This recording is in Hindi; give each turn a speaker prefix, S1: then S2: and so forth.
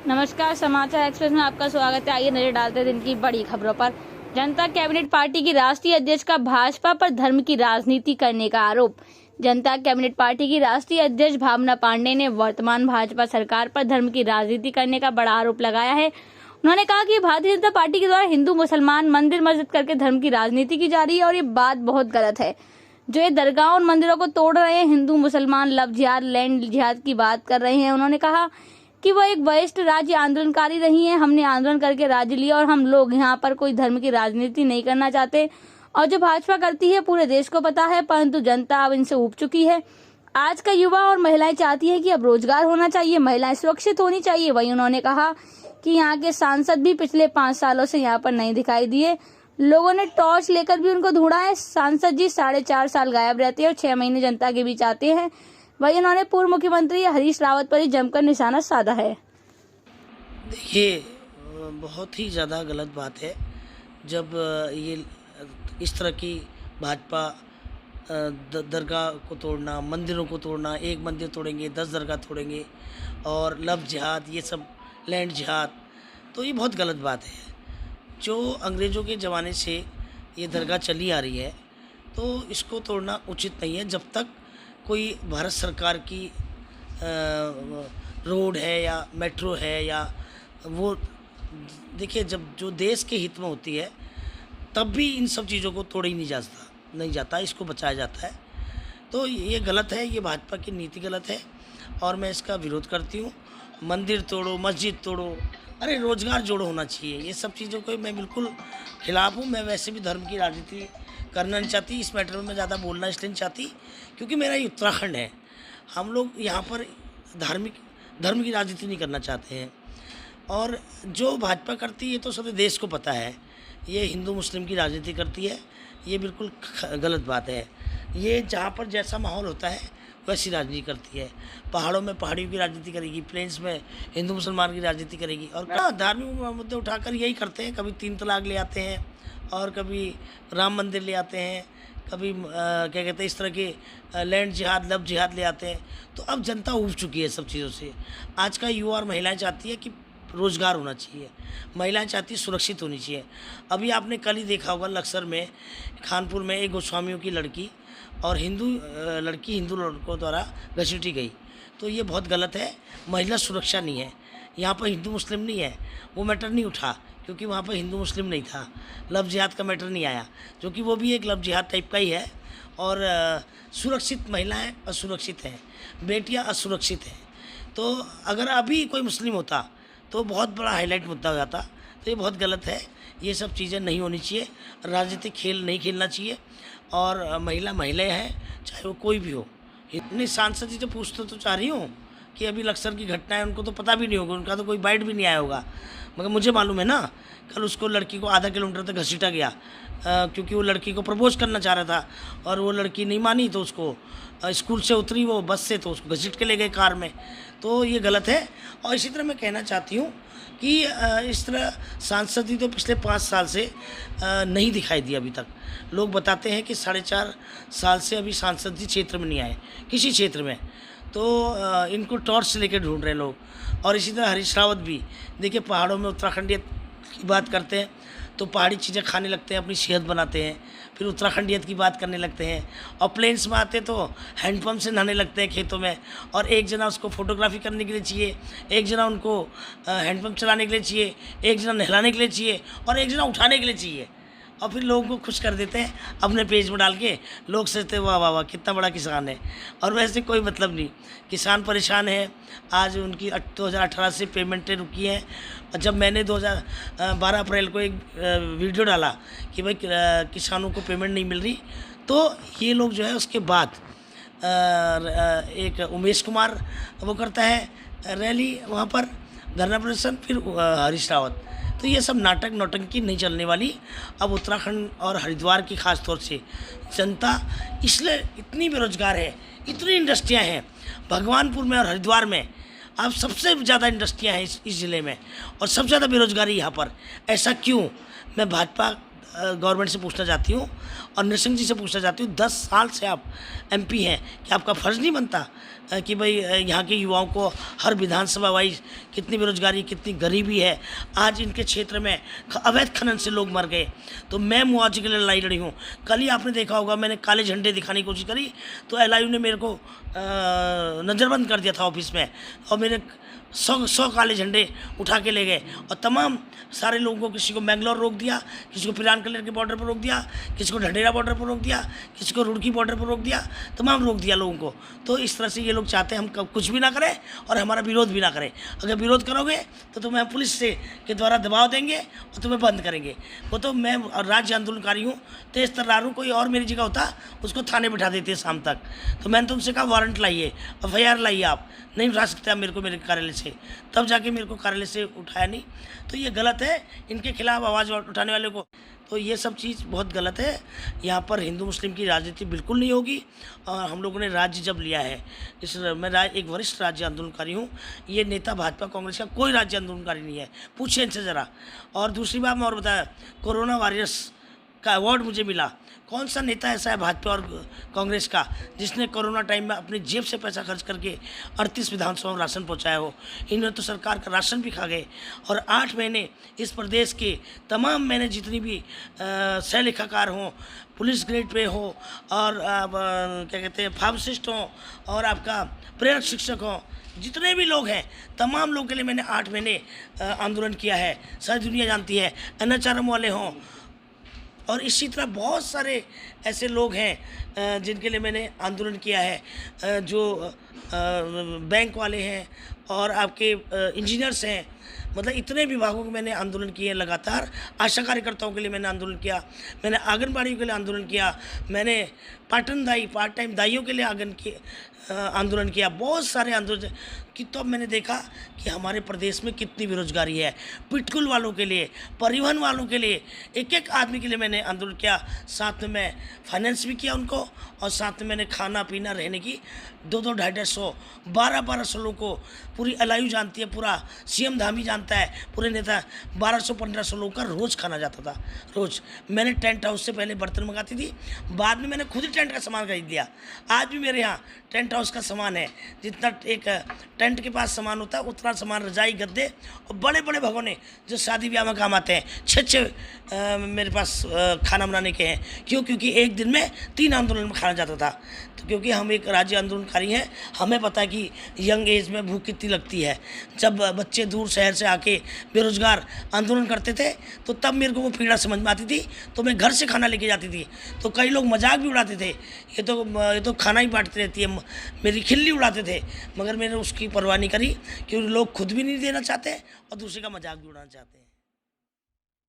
S1: नमस्कार, समाचार एक्सप्रेस में आपका स्वागत है। आइए नजर डालते हैं दिन की बड़ी खबरों पर। जनता कैबिनेट पार्टी की राष्ट्रीय अध्यक्ष का भाजपा पर धर्म की राजनीति करने का आरोप। जनता कैबिनेट पार्टी की राष्ट्रीय अध्यक्ष भावना पांडे ने वर्तमान भाजपा सरकार पर धर्म की राजनीति करने का बड़ा आरोप लगाया है। उन्होंने कहा कि भारतीय जनता पार्टी के द्वारा हिंदू मुसलमान मंदिर मस्जिद करके धर्म की राजनीति की जा रही है और ये बात बहुत गलत है। जो ये दरगाह और मंदिरों को तोड़ रहे हैं, हिंदू मुसलमान लव जिहाद लैंड जिहाद की बात कर रहे हैं। उन्होंने कहा कि वह एक वरिष्ठ राज्य आंदोलनकारी रही हैं। हमने आंदोलन करके राज्य लिया और हम लोग यहाँ पर कोई धर्म की राजनीति नहीं करना चाहते और जो भाजपा करती है पूरे देश को पता है, परंतु जनता अब इनसे ऊब चुकी है। आज का युवा और महिलाएं चाहती है कि अब रोजगार होना चाहिए, महिलाएं सुरक्षित होनी चाहिए। वहीं उन्होंने कहा कि यहाँ के सांसद भी पिछले 5 सालों से यहाँ पर नहीं दिखाई दिए। लोगों ने टॉर्च लेकर भी उनको ढूंढा है। सांसद जी 4.5 साल गायब रहते हैं और 6 महीने जनता के बीच आते हैं। वहीं उन्होंने पूर्व मुख्यमंत्री हरीश रावत पर ही जमकर निशाना साधा है।
S2: देखिए, बहुत ही ज़्यादा गलत बात है जब ये इस तरह की भाजपा दरगाह को तोड़ना, मंदिरों को तोड़ना, एक मंदिर तोड़ेंगे 10 दरगाह तोड़ेंगे और लव जिहाद, ये सब लैंड जिहाद, तो ये बहुत गलत बात है। जो अंग्रेज़ों के ज़माने से ये दरगाह चली आ रही है तो इसको तोड़ना उचित नहीं है। जब तक कोई भारत सरकार की रोड है या मेट्रो है या वो, देखिए, जब जो देश के हित में होती है तब भी इन सब चीज़ों को तोड़ा ही नहीं जाता, इसको बचाया जाता है। तो ये गलत है, ये भाजपा की नीति गलत है और मैं इसका विरोध करती हूँ। मंदिर तोड़ो, मस्जिद तोड़ो, अरे रोज़गार जोड़ो होना चाहिए। ये सब चीज़ों को मैं बिल्कुल खिलाफ हूँ। मैं वैसे भी धर्म की राजनीति करना नहीं चाहती, इस मैटर में मैं ज़्यादा बोलना इसलिए नहीं चाहती क्योंकि मेरा ये उत्तराखंड है। हम लोग यहाँ पर धर्म की राजनीति नहीं करना चाहते हैं और जो भाजपा करती है तो सारे देश को पता है, ये हिंदू मुस्लिम की राजनीति करती है। ये बिल्कुल गलत बात है। ये जहाँ पर जैसा माहौल होता है वैसी राजनीति करती है। पहाड़ों में पहाड़ियों की राजनीति करेगी, प्लेन्स में हिंदू मुसलमान की राजनीति करेगी और धार्मिक मुद्दे उठाकर यही करते हैं। कभी 3 तलाक ले आते हैं और कभी राम मंदिर ले आते हैं, कभी क्या कहते हैं, इस तरह के लैंड जिहाद लव जिहाद ले आते हैं। तो अब जनता ऊब चुकी है सब चीज़ों से। आज का युवा और महिलाएं चाहती है कि रोज़गार होना चाहिए, महिलाएं चाहती सुरक्षित होनी चाहिए। अभी आपने कल ही देखा होगा लक्सर में, खानपुर में एक गोस्वामियों की लड़की और हिंदू लड़कों द्वारा घसीटी गई। तो ये बहुत गलत है। महिला सुरक्षा नहीं है। यहाँ पर हिंदू मुस्लिम नहीं है, वो मैटर नहीं उठा क्योंकि वहाँ पर हिंदू मुस्लिम नहीं था। लव जिहाद का मैटर नहीं आया जो कि वो भी एक लव जिहाद टाइप का ही है। और सुरक्षित महिलाएं असुरक्षित हैं, बेटियां असुरक्षित हैं। तो अगर अभी कोई मुस्लिम होता तो बहुत बड़ा हाईलाइट मुद्दा हो जाता। तो ये बहुत गलत है। ये सब चीज़ें नहीं होनी चाहिए। राजनीतिक खेल नहीं खेलना चाहिए और महिलाएं हैं, चाहे वो कोई भी हो। इतने सांसद जी तो पूछते तो चाह रही हूँ कि अभी लक्सर की घटना है, उनको तो पता भी नहीं होगा, उनका तो कोई बाइट भी नहीं आया होगा, मगर मुझे मालूम है ना। कल उसको लड़की को आधा किलोमीटर तक घसीटा गया क्योंकि वो लड़की को प्रपोज करना चाह रहा था और वो लड़की नहीं मानी तो उसको स्कूल से उतरी वो बस से, तो उसको घसीट के ले गए कार में। तो ये गलत है। और इसी तरह मैं कहना चाहती हूँ कि इस तरह सांसद जी तो पिछले 5 साल से नहीं दिखाई दिया अभी तक। लोग बताते हैं कि 4.5 साल से अभी सांसद जी क्षेत्र में नहीं आए, किसी क्षेत्र में। तो इनको टॉर्च से लेकर ढूंढ रहे लोग। और इसी तरह हरीश रावत भी, देखिए, पहाड़ों में उत्तराखंडियत की बात करते हैं तो पहाड़ी चीज़ें खाने लगते हैं, अपनी सेहत बनाते हैं, फिर उत्तराखंडियत की बात करने लगते हैं और प्लेन्स में आते तो हैंडपम्प से नहाने लगते हैं खेतों में। और एक जना उसको फोटोग्राफी करने के लिए चाहिए, एक जना उनको हैंडपम्प चलाने के लिए चाहिए, एक जना नहलाने के लिए चाहिए और एक जना उठाने के लिए चाहिए। और फिर लोगों को खुश कर देते हैं अपने पेज में डाल के। लोग सोचते हैं वाह वाह वाह कितना बड़ा किसान है। और वैसे कोई मतलब नहीं, किसान परेशान है। आज उनकी 2018 से पेमेंटें रुकी हैं। और जब मैंने 12 अप्रैल को एक वीडियो डाला कि भाई किसानों को पेमेंट नहीं मिल रही, तो ये लोग जो है उसके बाद एक उमेश कुमार वो करता है रैली वहाँ पर, धरना प्रदर्शन, फिर हरीश रावत। तो ये सब नाटक नौटंकी नहीं चलने वाली। अब उत्तराखंड और हरिद्वार की खास तौर से जनता इसलिए इतनी बेरोजगार है, इतनी इंडस्ट्रियां हैं भगवानपुर में और हरिद्वार में। अब सबसे ज़्यादा इंडस्ट्रियां हैं इस ज़िले में और सबसे ज़्यादा बेरोजगारी यहाँ पर। ऐसा क्यों? मैं भाजपा गवर्नमेंट से पूछना चाहती हूँ और नरसिंह जी से पूछना चाहती हूँ, 10 साल से आप MP हैं, कि आपका फ़र्ज़ नहीं बनता कि भाई यहाँ के युवाओं को हर विधानसभा वाइज कितनी बेरोजगारी, कितनी गरीबी है। आज इनके क्षेत्र में अवैध खनन से लोग मर गए, तो मैं मुआवजे के लिए लड़ाई लड़ी हूँ। कल ही आपने देखा होगा, मैंने काले झंडे दिखाने की कोशिश करी तो LIU ने मेरे को नज़रबंद कर दिया था ऑफिस में, और मेरे 100 काले झंडे उठा के ले गए, और तमाम सारे लोगों को, किसी को मैंगलोर रोक दिया, किसी को पिरान कलर के बॉर्डर पर रोक दिया, किसी को ढंडेरा बॉर्डर पर रोक दिया, किसी को रुड़की बॉर्डर पर रोक दिया, तमाम रोक दिया लोगों को। तो इस तरह से ये लोग चाहते हैं हम कुछ भी ना करें और हमारा विरोध भी ना करें। अगर विरोध करोगे तो तुम्हें पुलिस से के द्वारा दबाव देंगे और तुम्हें बंद करेंगे। वो तो मैं राज्य आंदोलनकारी हूँ, तेज तर्रार हूँ, कोई और मेरी जगह होता उसको थाने बिठा देते शाम तक। तो मैंने तुमसे कहा वारंट लाइए, FIR लाइए, आप नहीं उठा सकते आप मेरे को मेरे कार्यालय से, तब जाके मेरे को कार्यालय से उठाया नहीं। तो ये गलत है, इनके खिलाफ आवाज़ उठाने वाले को, तो ये सब चीज़ बहुत गलत है। यहाँ पर हिंदू मुस्लिम की राजनीति बिल्कुल नहीं होगी। और हम लोगों ने राज्य जब लिया है, मैं एक वरिष्ठ राज्य आंदोलनकारी हूँ, ये नेता भाजपा कांग्रेस का कोई राज्य आंदोलनकारी नहीं है, पूछिए इनसे ज़रा। और दूसरी बात मैं और बताया, कोरोना वॉरियर्स का अवार्ड मुझे मिला। कौन सा नेता ऐसा है भाजपा और कांग्रेस का जिसने कोरोना टाइम में अपनी जेब से पैसा खर्च करके 38 विधानसभा में राशन पहुंचाया हो? इन्होंने तो सरकार का राशन भी खा गए। और 8 महीने इस प्रदेश के तमाम मैंने जितनी भी सह लेखाकार हों, पुलिस ग्रेड पे हो, और क्या कहते हैं फार्मासिस्ट हों, और आपका प्रेरक शिक्षक हों, जितने भी लोग हैं तमाम लोगों के लिए मैंने 8 महीने आंदोलन किया है। सारी दुनिया जानती है। NHRM वाले हों, और इसी तरह बहुत सारे ऐसे लोग हैं जिनके लिए मैंने आंदोलन किया है, जो बैंक वाले हैं और आपके इंजीनियर्स हैं। मतलब इतने विभागों के मैंने आंदोलन किए हैं लगातार। आशा कार्यकर्ताओं के लिए मैंने आंदोलन किया, मैंने आंगनबाड़ी के लिए आंदोलन किया, मैंने पार्ट टाइम दाइयों के लिए आंदोलन किया, बहुत सारे आंदोलन कि तो अब मैंने देखा कि हमारे प्रदेश में कितनी बेरोजगारी है। पिटकुल वालों के लिए, परिवहन वालों के लिए, एक आदमी के लिए मैंने आंदोलन किया। साथ में मैं फाइनेंस भी किया उनको, और साथ में मैंने खाना पीना रहने की 2-2, 250, 1200 लोगों को, पूरी LIU जानती है, पूरा CM धामी जानता है, पूरे नेता 1200-1500 लोगों का रोज़ खाना जाता था, रोज़। मैंने टेंट हाउस से पहले बर्तन मंगाती थी, बाद में मैंने खुद ही टेंट का सामान खरीद लिया। आज भी मेरे यहाँ टेंट हाउस का सामान है, जितना एक टेंट के पास सामान होता है उतना सामान, रजाई, गद्दे और बड़े बड़े भगोने जो शादी ब्याह में काम आते हैं, 6 मेरे पास खाना बनाने के हैं। क्यों? क्योंकि एक दिन में 3 आंदोलन में खाना जाता था। तो क्योंकि हम एक राज्य आंदोलनकारी हैं, हमें पता है कि यंग एज में भूख कितनी लगती है। जब बच्चे दूर शहर से आके बेरोजगार आंदोलन करते थे तो तब मेरे को वो पीड़ा समझ में आती थी, तो मैं घर से खाना लेके जाती थी। तो कई लोग मजाक भी उड़ाते थे, ये तो खाना ही बांटती रहती है, मेरी खिल्ली उड़ाते थे, मगर मैंने उसकी परवाह नहीं करी, क्योंकि लोग खुद भी नहीं देना चाहते और दूसरे का मजाक भी उड़ाना चाहते हैं।